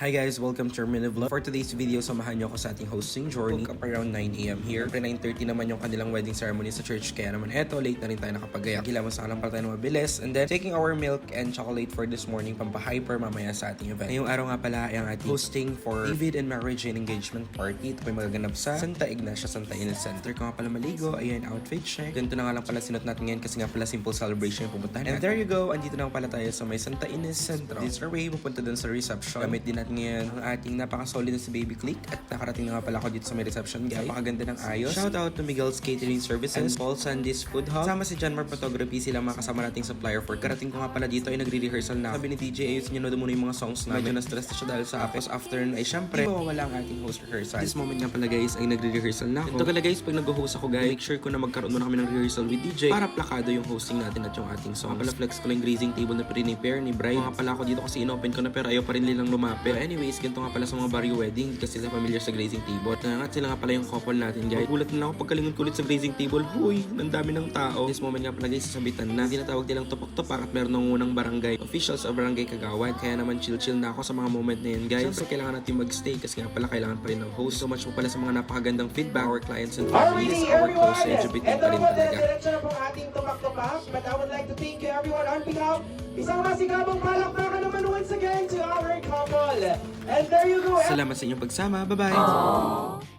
Hi guys, welcome to our mini vlog. For today's video, samahan niyo ako sa ating hosting journey. Woke up around 9 AM here. Pre 9:30 naman yung kanilang wedding ceremony sa church. Kaya naman eto, late na rin tayo nakapagaya. Gilamas lang pala tayo ng mabilis. And then, taking our milk and chocolate for this morning, pampahyper mamaya sa ating event. Ngayong araw nga pala ay ang ating hosting for David and Marriage and Engagement Party. Ito po yung magaganap sa Santa Ignacia, Santa Ines Center. Kung nga pala maligo, ayan, outfit check. Ganito na nga lang pala sinot natin ngayon kasi nga pala simple celebration yung pupuntahan natin. And there you go, andito na nga pala tayo sa may Santa Ines Center. This is our way, pupunta dun sa reception. Gamit din natin ngayon ang ating napaka-solid na si Baby Click at nakarating na nga pala ako dito sa may reception guys. Napakaganda ng ayos. Shout out to Miguel's Catering Services and Paul Sandys Food Hub. Sama si Janmar Photography, sila mga kasama nating supplier for. Karating ko nga pala dito ay nagre-rehearsal na. Sabi ni DJ, ayusin nyo na muna yung mga songs na. Medyo na-stress na siya dahil sa apos. After nun ay syempre, mawawala ang ating host rehearsal. This moment nga pala guys ay nagre-rehearsal na ako. Ito pala guys, pag nag-host ako guys, make sure ko na magkaroon muna kami ng rehearsal with DJ para plakado yung hosting natin at yung ating songs. Pala flex ko lang yung grazing table na prepare ni Brian. Nga pala ako dito kasi inopen ko na pero ayaw pa rin nilang lumapit. But anyways, ganito nga pala sa mga barrio wedding. Hindi kasi sila familiar sa grazing table. Nangangat sila nga pala yung couple natin guys. Gulat na lang ako pagkalingon ko ulit sa grazing table. Huy, ang dami ng tao. This moment nga pala guys, sasabitan na. Tinatawag nilang tupak-tupak at meron ng unang barangay officials sa barangay Kagawad. Kaya naman chill-chill na ako sa mga moment na yun guys. Siyempre kailangan natin mag-stay kasi nga pala kailangan pa rin ng host. So much po pala sa mga napakagandang feedback. Our clients and families, our hosts, LGBT pa rin talaga. Diretso na pong ating tumak-tupak. But I would like to thank you everyone on behalf. Isang masigabong palakpakan naman once again to our couple. And there you go. Salamat sa inyong pagsama. Bye-bye!